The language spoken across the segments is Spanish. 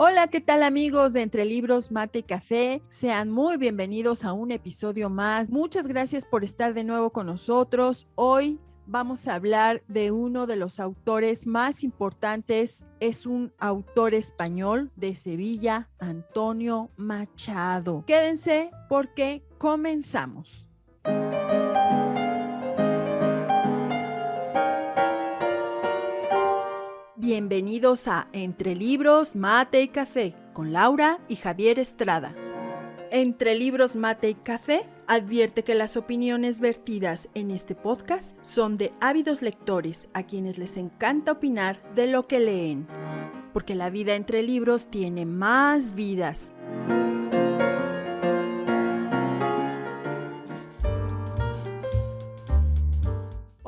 Hola, ¿qué tal amigos de Entre Libros, Mate y Café? Sean muy bienvenidos a un episodio más. Muchas gracias por estar de nuevo con nosotros. Hoy vamos a hablar de uno de los autores más importantes. Es un autor español de Sevilla, Antonio Machado. Quédense porque comenzamos. Bienvenidos a Entre Libros, Mate y Café con Laura y Javier Estrada. Entre Libros, Mate y Café advierte que las opiniones vertidas en este podcast son de ávidos lectores a quienes les encanta opinar de lo que leen, porque la vida entre libros tiene más vidas.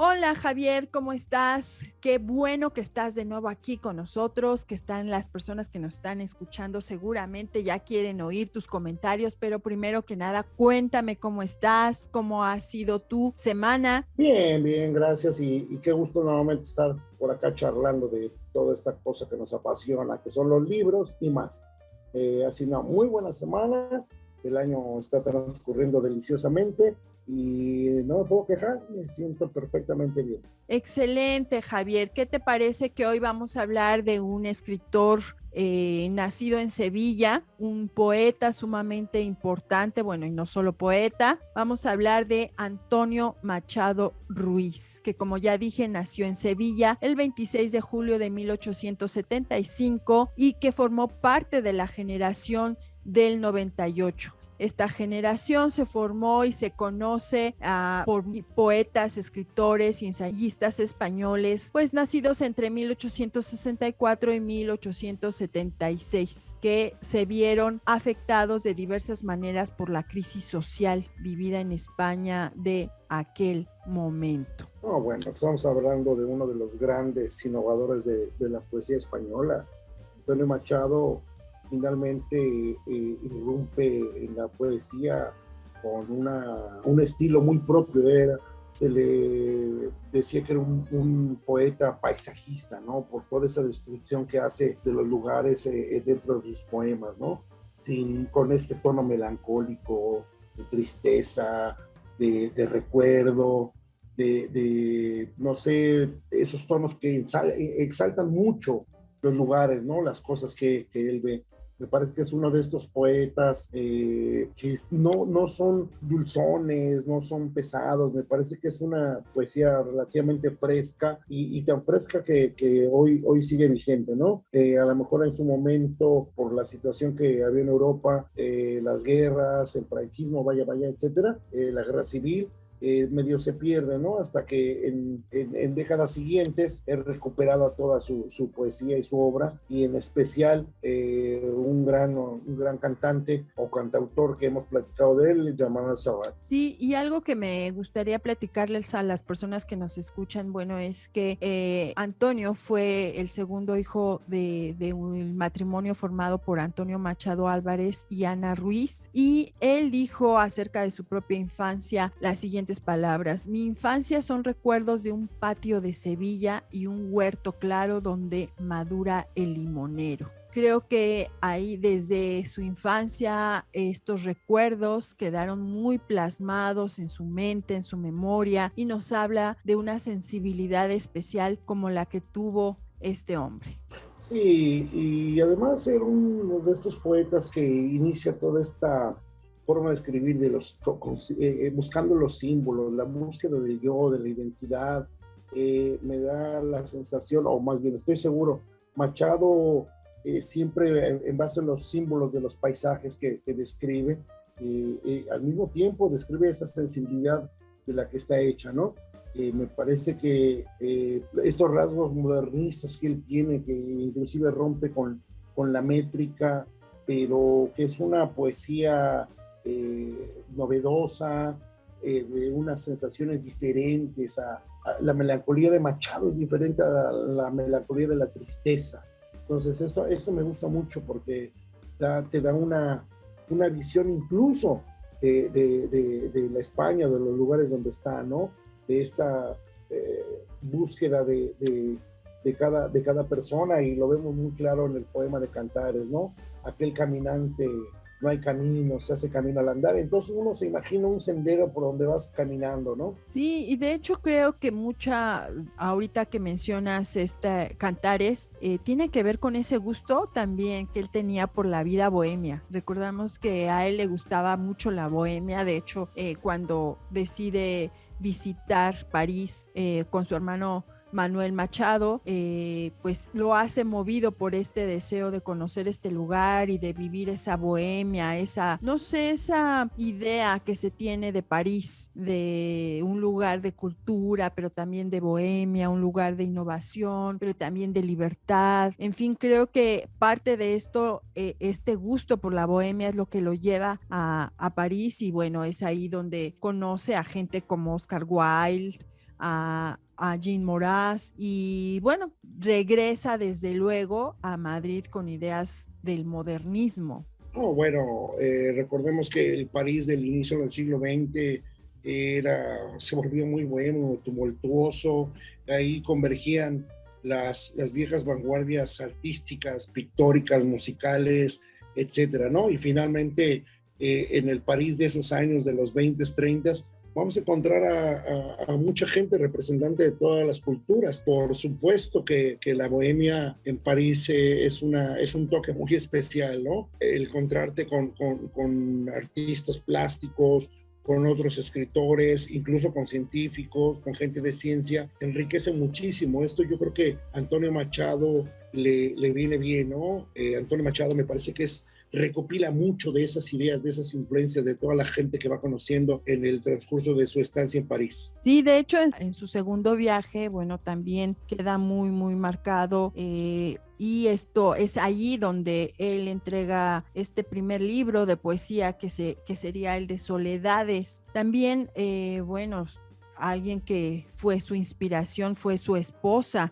Hola Javier, ¿cómo estás? Qué bueno que estás de nuevo aquí con nosotros, que están las personas que nos están escuchando seguramente ya quieren oír tus comentarios, pero primero que nada, cuéntame cómo estás, cómo ha sido tu semana. Bien, bien, gracias y qué gusto nuevamente estar por acá charlando de toda esta cosa que nos apasiona, que son los libros y más. Ha sido una muy buena semana, el año está transcurriendo deliciosamente y no me puedo quejar, me siento perfectamente bien. Excelente, Javier. ¿Qué te parece que hoy vamos a hablar de un escritor nacido en Sevilla, un poeta sumamente importante, bueno, y no solo poeta? Vamos a hablar de Antonio Machado Ruiz, que como ya dije, nació en Sevilla el 26 de julio de 1875 y que formó parte de la generación del 98. Esta generación se formó y se conoce por poetas, escritores y ensayistas españoles, pues nacidos entre 1864 y 1876, que se vieron afectados de diversas maneras por la crisis social vivida en España de aquel momento. Bueno, estamos hablando de uno de los grandes innovadores de la poesía española. Antonio Machado finalmente irrumpe en la poesía con un estilo muy propio. Se le decía que era un poeta paisajista, ¿no? Por toda esa descripción que hace de los lugares dentro de sus poemas, ¿no? Con este tono melancólico, de tristeza, de recuerdo, no sé, esos tonos que exaltan mucho los lugares, ¿no? Las cosas que él ve. Me parece que es uno de estos poetas que no son dulzones, no son pesados. Me parece que es una poesía relativamente fresca y tan fresca que hoy sigue vigente, ¿no? A lo mejor en su momento, por la situación que había en Europa, las guerras, el franquismo, vaya, etcétera, la guerra civil, medio se pierde, ¿no? Hasta que en décadas siguientes he recuperado a toda su poesía y su obra, y en especial un gran cantante o cantautor que hemos platicado de él, Jamana Sabat. Sí, y algo que me gustaría platicarles a las personas que nos escuchan, bueno, es que Antonio fue el segundo hijo de un matrimonio formado por Antonio Machado Álvarez y Ana Ruiz, y él dijo acerca de su propia infancia las siguientes palabras: mi infancia son recuerdos de un patio de Sevilla y un huerto claro donde madura el limonero. Creo que ahí desde su infancia estos recuerdos quedaron muy plasmados en su mente, en su memoria, y nos habla de una sensibilidad especial como la que tuvo este hombre. Sí, y además era uno de estos poetas que inicia toda esta forma de escribir buscando los símbolos, la búsqueda del yo, de la identidad. Me da la sensación, o más bien estoy seguro, Machado siempre en base a los símbolos de los paisajes que describe, al mismo tiempo describe esa sensibilidad de la que está hecha, ¿no? Me parece que estos rasgos modernistas que él tiene, que inclusive rompe con la métrica, pero que es una poesía novedosa, de unas sensaciones diferentes. La melancolía de Machado es diferente a la melancolía de la tristeza. Entonces esto me gusta mucho porque te da una visión incluso de la España, de los lugares donde está, ¿no? De esta búsqueda de de cada persona, y lo vemos muy claro en el poema de Cantares, ¿no? Aquel caminante, no hay camino, se hace camino al andar. Entonces uno se imagina un sendero por donde vas caminando, ¿no? Sí, y de hecho creo que ahorita que mencionas Cantares, tiene que ver con ese gusto también que él tenía por la vida bohemia. Recordamos que a él le gustaba mucho la bohemia, de hecho, cuando decide visitar París con su hermano Manuel Machado, pues lo hace movido por este deseo de conocer este lugar y de vivir esa bohemia, esa, no sé, esa idea que se tiene de París, de un lugar de cultura, pero también de bohemia, un lugar de innovación, pero también de libertad. En fin, creo que parte de esto, este gusto por la bohemia es lo que lo lleva a París, y bueno, es ahí donde conoce a gente como Oscar Wilde, a Jean Moraz, y bueno, regresa desde luego a Madrid con ideas del modernismo. No, bueno, recordemos que el París del inicio del siglo XX se volvió muy bueno, tumultuoso, ahí convergían las viejas vanguardias artísticas, pictóricas, musicales, etcétera, ¿no? Y finalmente, en el París de esos años, de los 20, 30, vamos a encontrar a mucha gente representante de todas las culturas. Por supuesto que la bohemia en París es un toque muy especial, ¿no? El encontrarte con artistas plásticos, con otros escritores, incluso con científicos, con gente de ciencia, enriquece muchísimo. Esto yo creo que a Antonio Machado le viene bien, ¿no? Antonio Machado me parece que recopila mucho de esas ideas, de esas influencias de toda la gente que va conociendo en el transcurso de su estancia en París. Sí, de hecho, en su segundo viaje, bueno, también queda muy, muy marcado. Y esto es allí donde él entrega este primer libro de poesía que sería el de Soledades. También, bueno, alguien que fue su inspiración fue su esposa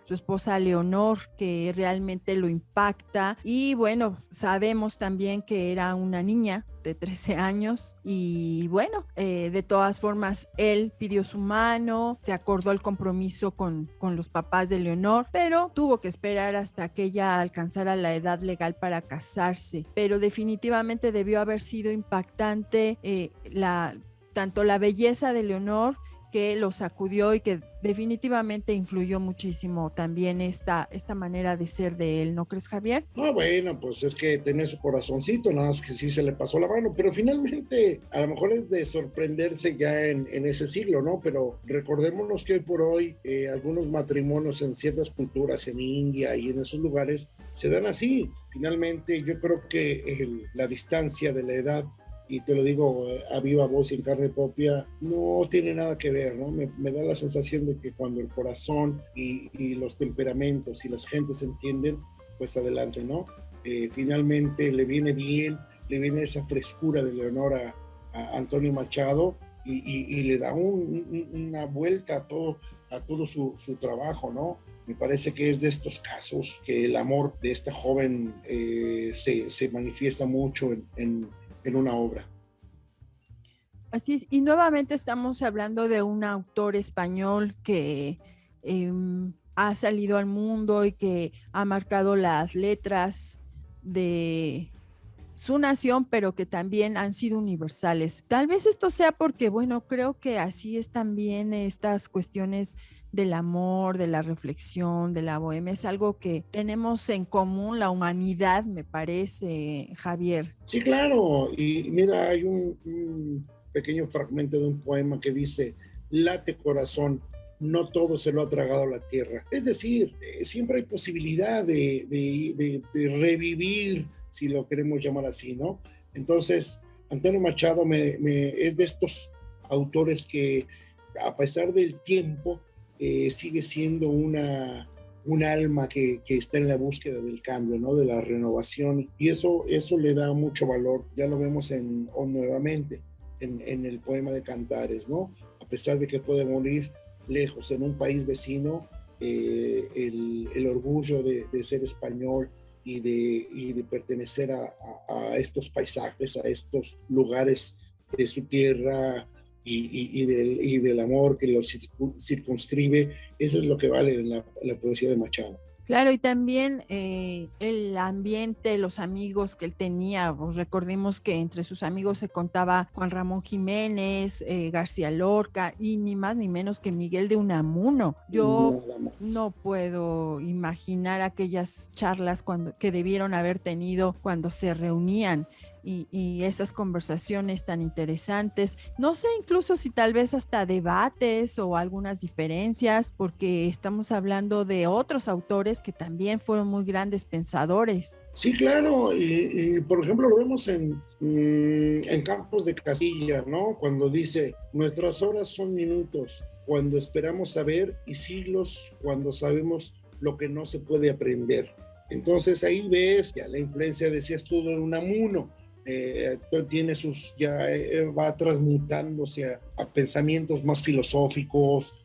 Leonor, que realmente lo impacta. Y bueno, sabemos también que era una niña de 13 años, y bueno, de todas formas él pidió su mano, se acordó el compromiso con los papás de Leonor, pero tuvo que esperar hasta que ella alcanzara la edad legal para casarse. Pero definitivamente debió haber sido impactante, tanto la belleza de Leonor, que lo sacudió y que definitivamente influyó muchísimo también esta manera de ser de él, ¿no crees, Javier? No, bueno, pues es que tenía su corazoncito, nada más que sí se le pasó la mano, pero finalmente a lo mejor es de sorprenderse ya en ese siglo, ¿no? Pero recordémonos que hoy por hoy algunos matrimonios en ciertas culturas, en India y en esos lugares, se dan así. Finalmente yo creo que la distancia de la edad, y te lo digo a viva voz y en carne propia, no tiene nada que ver, ¿no? Me da la sensación de que cuando el corazón y los temperamentos y las gentes se entienden, pues adelante, ¿no? Finalmente le viene bien, le viene esa frescura de Leonor a Antonio Machado, y le da una vuelta a todo su trabajo, ¿no? Me parece que es de estos casos que el amor de esta joven se manifiesta mucho en una obra. Así es, y nuevamente estamos hablando de un autor español que ha salido al mundo y que ha marcado las letras de su nación, pero que también han sido universales. Tal vez esto sea porque, bueno, creo que así es también estas cuestiones del amor, de la reflexión, de la bohemia, es algo que tenemos en común la humanidad, me parece, Javier. Sí, claro, y mira, hay un pequeño fragmento de un poema que dice: late corazón, no todo se lo ha tragado la tierra. Es decir, siempre hay posibilidad de revivir, si lo queremos llamar así, ¿no? Entonces, Antonio Machado es de estos autores que, a pesar del tiempo, sigue siendo un alma que está en la búsqueda del cambio, ¿no? De la renovación, y eso le da mucho valor. Ya lo vemos nuevamente en el poema de Cantares, ¿no? A pesar de que puede morir lejos, en un país vecino, el orgullo de ser español y de pertenecer a estos paisajes, a estos lugares de su tierra, y del amor que lo circunscribe. Eso es lo que vale en la poesía de Machado. Claro, y también el ambiente, los amigos que él tenía, pues recordemos que entre sus amigos se contaba Juan Ramón Jiménez, García Lorca y ni más ni menos que Miguel de Unamuno. Yo no puedo imaginar aquellas charlas que debieron haber tenido cuando se reunían y esas conversaciones tan interesantes. No sé incluso si tal vez hasta debates o algunas diferencias, porque estamos hablando de otros autores que también fueron muy grandes pensadores. Sí, claro, y por ejemplo lo vemos en Campos de Castilla, ¿no? Cuando dice, nuestras horas son minutos, cuando esperamos saber, y siglos cuando sabemos lo que no se puede aprender. Entonces ahí ves ya la influencia, decías tú, de Unamuno. Tiene va transmutándose a pensamientos más filosóficos,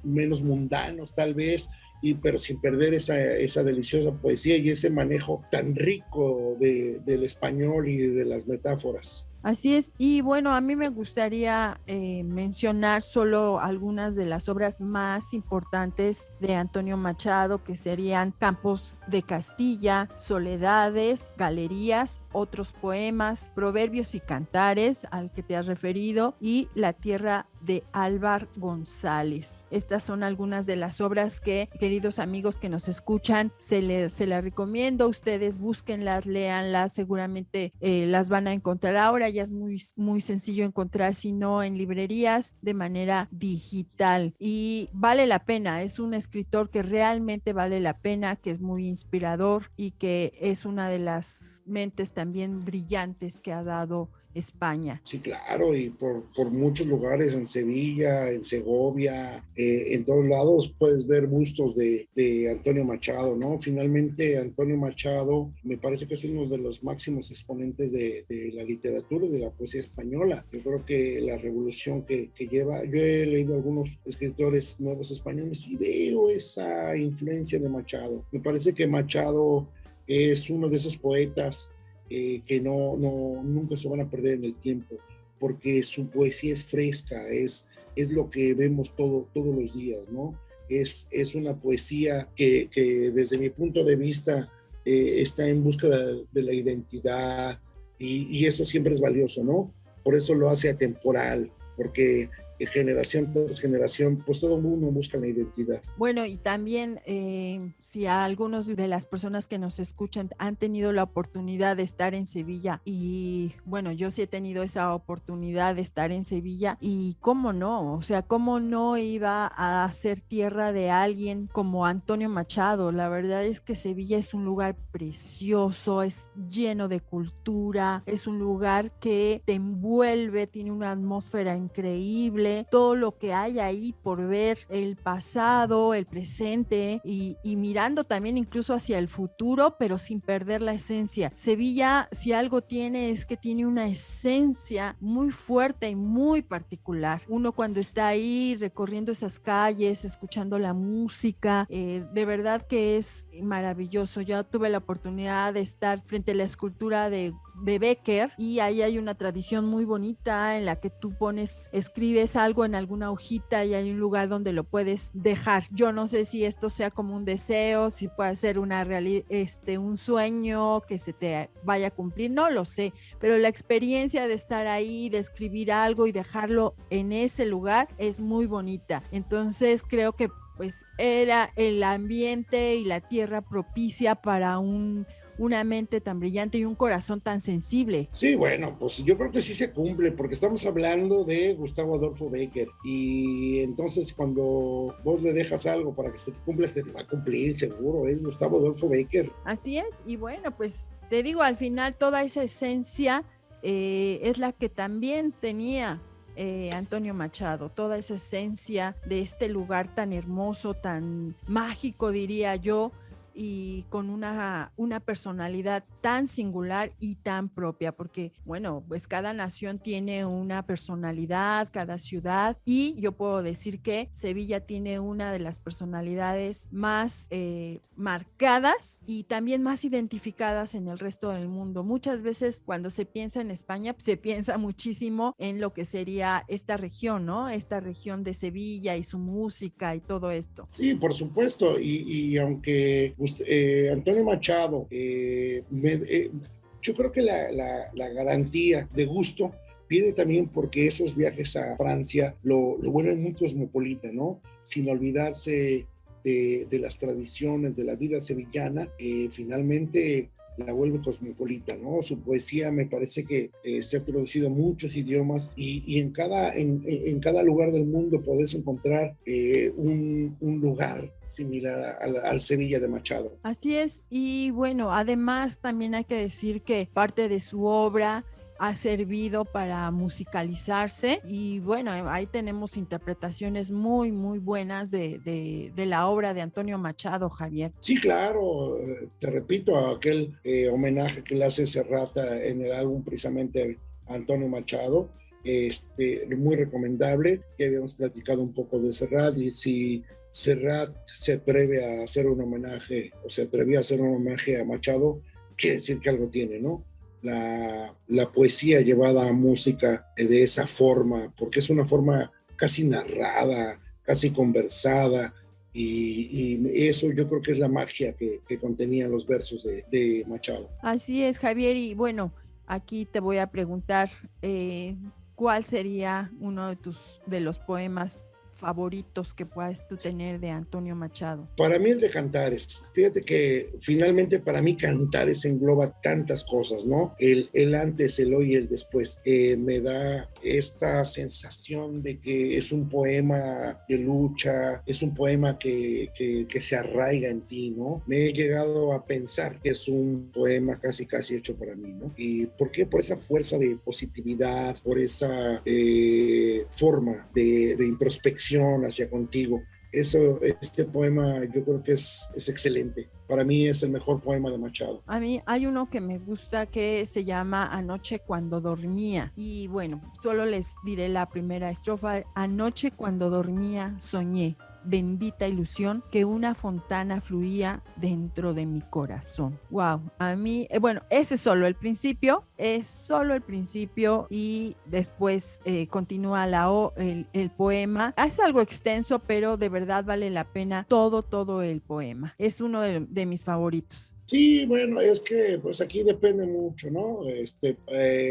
menos mundanos tal vez, pero sin perder esa deliciosa poesía y ese manejo tan rico del español y de las metáforas. Así es, y bueno, a mí me gustaría mencionar solo algunas de las obras más importantes de Antonio Machado, que serían Campos de Castilla, Soledades, Galerías, Otros Poemas, Proverbios y Cantares, al que te has referido, y La Tierra de Álvar González. Estas son algunas de las obras que, queridos amigos que nos escuchan, se las recomiendo. Ustedes búsquenlas, léanlas, seguramente las van a encontrar ahora. Ya es muy sencillo encontrar, si no en librerías, de manera digital, y vale la pena. Es un escritor que realmente vale la pena, que es muy inspirador y que es una de las mentes también brillantes que ha dado España. Sí, claro, y por muchos lugares, en Sevilla, en Segovia, en todos lados puedes ver bustos de Antonio Machado, ¿no? Finalmente, Antonio Machado me parece que es uno de los máximos exponentes de la literatura y de la poesía española. Yo creo que la revolución que lleva, yo he leído algunos escritores nuevos españoles y veo esa influencia de Machado. Me parece que Machado es uno de esos poetas que nunca se van a perder en el tiempo, porque su poesía es fresca, es lo que vemos todos los días, ¿no? Es una poesía que desde mi punto de vista está en busca de la identidad, y eso siempre es valioso, ¿no? Por eso lo hace atemporal, porque generación tras generación, pues todo el mundo busca la identidad. Bueno, y también si a algunos de las personas que nos escuchan han tenido la oportunidad de estar en Sevilla, y bueno, yo sí he tenido esa oportunidad de estar en Sevilla, y cómo no, o sea, cómo no iba a ser tierra de alguien como Antonio Machado. La verdad es que Sevilla es un lugar precioso, es lleno de cultura, es un lugar que te envuelve, tiene una atmósfera increíble, todo lo que hay ahí por ver, el pasado, el presente, y mirando también incluso hacia el futuro, pero sin perder la esencia. Sevilla, si algo tiene, es que tiene una esencia muy fuerte y muy particular. Uno cuando está ahí recorriendo esas calles, escuchando la música, de verdad que es maravilloso. Yo tuve la oportunidad de estar frente a la escultura de Bécquer, y ahí hay una tradición muy bonita en la que tú escribes algo en alguna hojita y hay un lugar donde lo puedes dejar. Yo no sé si esto sea como un deseo, si puede ser una un sueño que se te vaya a cumplir, no lo sé, pero la experiencia de estar ahí, de escribir algo y dejarlo en ese lugar es muy bonita. Entonces creo que pues era el ambiente y la tierra propicia para una mente tan brillante y un corazón tan sensible. Sí, bueno, pues yo creo que sí se cumple, porque estamos hablando de Gustavo Adolfo Bécquer, y entonces cuando vos le dejas algo para que se te cumpla, se te va a cumplir, seguro, es Gustavo Adolfo Bécquer. Así es, y bueno, pues te digo, al final toda esa esencia es la que también tenía Antonio Machado, toda esa esencia de este lugar tan hermoso, tan mágico, diría yo, y con una personalidad tan singular y tan propia, porque bueno, pues cada nación tiene una personalidad, cada ciudad, y yo puedo decir que Sevilla tiene una de las personalidades más marcadas y también más identificadas en el resto del mundo. Muchas veces cuando se piensa en España, se piensa muchísimo en lo que sería esta región, ¿no? Esta región de Sevilla y su música y todo esto. Sí, por supuesto, y aunque Antonio Machado, yo creo que la garantía de gusto viene también porque esos viajes a Francia lo vuelven muy cosmopolita, ¿no? Sin olvidarse de las tradiciones, de la vida sevillana, finalmente la vuelve cosmopolita, ¿no? Su poesía me parece que se ha traducido a muchos idiomas y en cada lugar del mundo podés encontrar un lugar similar al Sevilla de Machado. Así es, y bueno, además también hay que decir que parte de su obra ha servido para musicalizarse y bueno, ahí tenemos interpretaciones muy, muy buenas de la obra de Antonio Machado, Javier. Sí, claro, te repito, aquel homenaje que le hace Serrata en el álbum precisamente a Antonio Machado, muy recomendable. Ya habíamos platicado un poco de Serrat y si Serrat se atreve a hacer un homenaje o se atrevía a hacer un homenaje a Machado, quiere decir que algo tiene, ¿no? La poesía llevada a música de esa forma, porque es una forma casi narrada, casi conversada, y eso yo creo que es la magia que contenían los versos de Machado. Así es, Javier, y bueno, aquí te voy a preguntar cuál sería uno de los poemas favoritos que puedas tú tener de Antonio Machado. Para mí el de Cantares, fíjate que finalmente para mí Cantares engloba tantas cosas, ¿no? El antes, el hoy y el después. Me da esta sensación de que es un poema de lucha, es un poema que se arraiga en ti, ¿no? Me he llegado a pensar que es un poema casi hecho para mí, ¿no? ¿Y por qué? Por esa fuerza de positividad, por esa forma de introspección hacia contigo. Este poema yo creo que es excelente. Para mí es el mejor poema de Machado. A mí hay uno que me gusta que se llama Anoche cuando dormía. Y bueno, solo les diré la primera estrofa. Anoche cuando dormía soñé, bendita ilusión, que una fontana fluía dentro de mi corazón. Wow, a mí, bueno, ese es solo el principio y después continúa el poema. Es algo extenso, pero de verdad vale la pena todo el poema. Es uno de mis favoritos. Sí, bueno, es que pues aquí depende mucho, ¿no?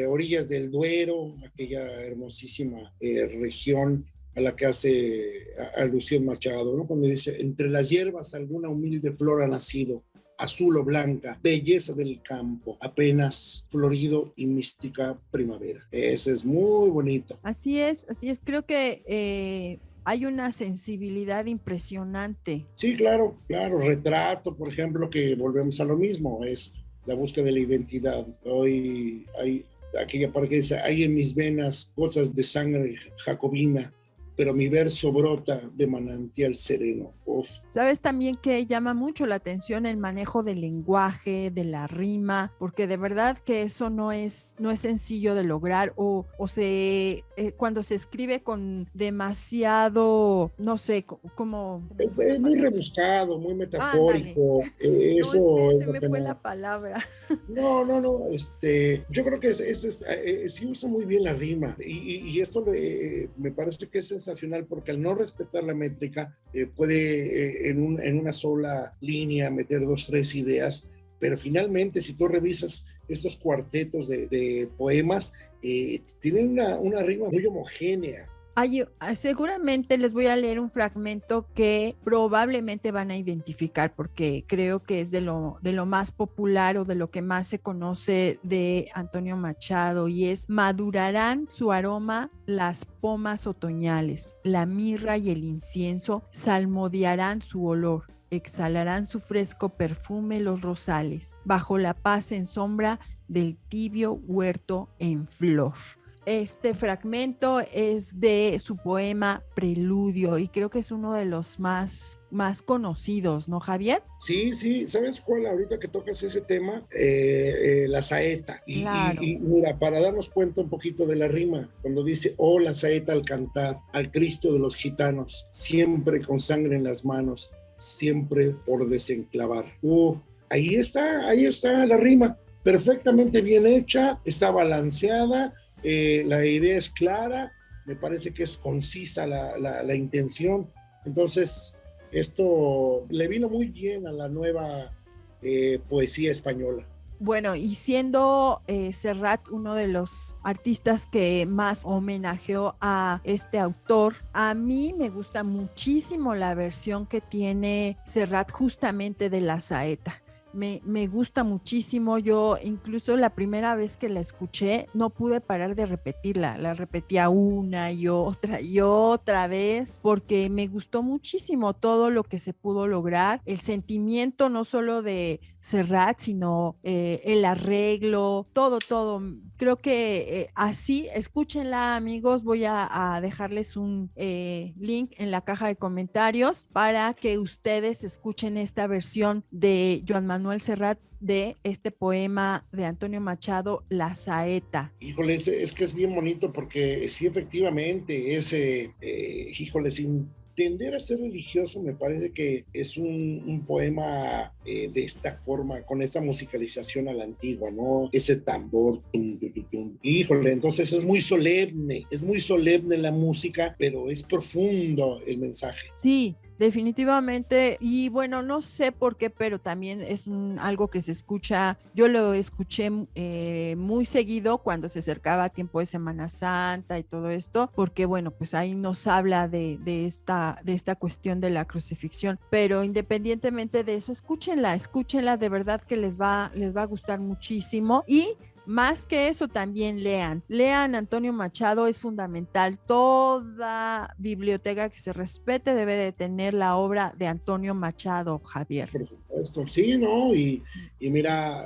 Orillas del Duero, aquella hermosísima región a la que hace alusión Machado, ¿no? Cuando dice, entre las hierbas alguna humilde flor ha nacido, azul o blanca, belleza del campo, apenas florido y mística primavera. Ese es muy bonito. Así es, creo que hay una sensibilidad impresionante. Sí, claro, retrato, por ejemplo, que volvemos a lo mismo, es la búsqueda de la identidad. Hoy hay aquella parte que dice, hay en mis venas gotas de sangre jacobina, pero mi verso brota de manantial sereno. Uf. Sabes también que llama mucho la atención el manejo del lenguaje, de la rima, porque de verdad que eso no es sencillo de lograr cuando se escribe con demasiado, no sé, como... Es muy rebuscado, muy metafórico. Eso no, es se lo me que fue no. la palabra. No. Yo creo que sí usa muy bien la rima y esto me parece que es sensacional porque al no respetar la métrica puede en una sola línea meter 2, 3 ideas, pero finalmente si tú revisas estos cuartetos de poemas, tienen una rima muy homogénea. Seguramente les voy a leer un fragmento que probablemente van a identificar porque creo que es de lo más popular o de lo que más se conoce de Antonio Machado y es: madurarán su aroma las pomas otoñales, la mirra y el incienso salmodiarán su olor, exhalarán su fresco perfume los rosales, bajo la paz en sombra del tibio huerto en flor. Este fragmento es de su poema Preludio y creo que es uno de los más conocidos, ¿no, Javier? Sí, sí, ¿sabes cuál? Ahorita que tocas ese tema, la saeta. Claro. Y mira, para darnos cuenta un poquito de la rima, cuando dice, oh, la saeta al cantar, al Cristo de los gitanos, siempre con sangre en las manos, siempre por desenclavar. Ahí está la rima, perfectamente bien hecha, está balanceada, la idea es clara, me parece que es concisa la intención. Entonces, esto le vino muy bien a la nueva poesía española. Bueno, y siendo Serrat uno de los artistas que más homenajeó a este autor, a mí me gusta muchísimo la versión que tiene Serrat justamente de la saeta. Me gusta muchísimo. Yo incluso la primera vez que la escuché no pude parar de repetirla, la repetía una y otra vez porque me gustó muchísimo todo lo que se pudo lograr, el sentimiento no solo de Serrat, sino el arreglo, todo. Creo que así, escúchenla amigos, voy a dejarles un link en la caja de comentarios para que ustedes escuchen esta versión de Joan Manuel Serrat de este poema de Antonio Machado, La Saeta. Híjole, es que es bien bonito porque sí, efectivamente, híjole, sin tender a ser religioso, me parece que es un poema de esta forma, con esta musicalización a la antigua, ¿no? Ese tambor, tum, tum, tum, tum. Híjole, entonces es muy solemne la música, pero es profundo el mensaje. Sí, definitivamente. Y bueno, no sé por qué, pero también es algo que se escucha, yo lo escuché muy seguido cuando se acercaba a tiempo de Semana Santa y todo esto, porque bueno, pues ahí nos habla de esta cuestión de la crucifixión, pero independientemente de eso, escúchenla, de verdad que les va a gustar muchísimo. Y más que eso, también lean Antonio Machado, es fundamental. Toda biblioteca que se respete debe de tener la obra de Antonio Machado, Javier. Por supuesto, sí, ¿no? Y mira,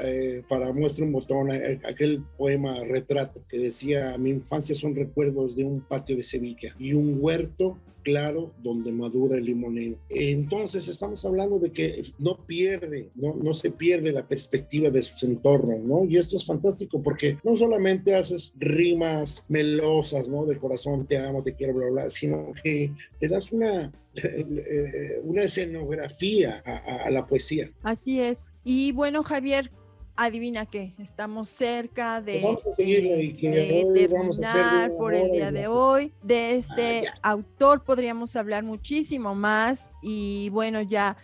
para muestra un botón, aquel poema Retrato que decía, mi infancia son recuerdos de un patio de Sevilla y un huerto claro donde madura el limonero. Entonces estamos hablando de que no se pierde la perspectiva de sus entornos, ¿no? Y esto es fantástico porque no solamente haces rimas melosas, ¿no? De corazón, te amo, te quiero, bla, bla, sino que te das una escenografía a la poesía. Así es. Y bueno, Javier, adivina qué, estamos cerca de terminar por el día de hoy. De este autor podríamos hablar muchísimo más y bueno, ya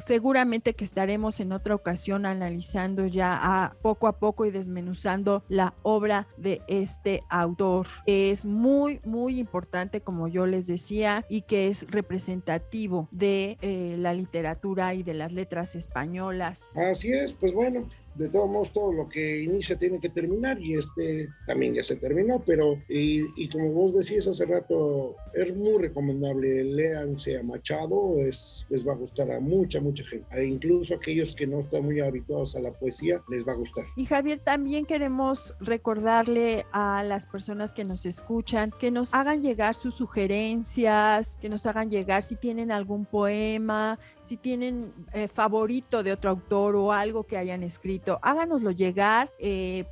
seguramente que estaremos en otra ocasión analizando ya poco a poco y desmenuzando la obra de este autor. Es muy, muy importante, como yo les decía, y que es representativo de la literatura y de las letras españolas. Así es, pues bueno, de todos modos todo lo que inicia tiene que terminar y también ya se terminó, pero y como vos decías hace rato, es muy recomendable, léanse a Machado, les va a gustar a mucha gente, incluso aquellos que no están muy habituados a la poesía, les va a gustar. Y Javier, también queremos recordarle a las personas que nos escuchan, que nos hagan llegar sus sugerencias, que nos hagan llegar si tienen algún poema, si tienen favorito de otro autor o algo que hayan escrito, háganoslo llegar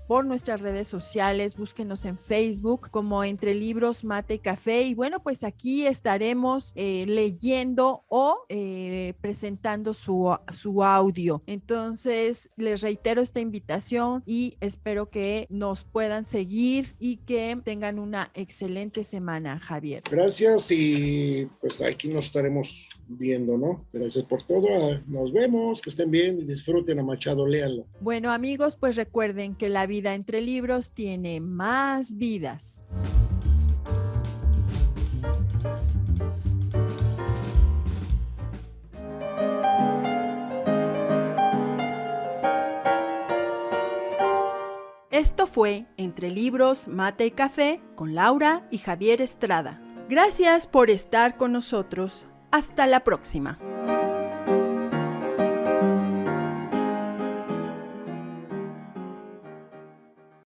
por nuestras redes sociales, búsquenos en Facebook como Entre Libros, Mate y Café, y bueno, pues aquí estaremos leyendo o presentando su audio. Entonces les reitero esta invitación y espero que nos puedan seguir y que tengan una excelente semana, Javier. Gracias y pues aquí nos estaremos viendo, ¿no? Gracias por todo, nos vemos, que estén bien y disfruten a Machado, léanlo. Bueno amigos, pues recuerden que la vida entre libros tiene más vidas. Esto fue Entre Libros, Mate y Café con Laura y Javier Estrada. Gracias por estar con nosotros. Hasta la próxima.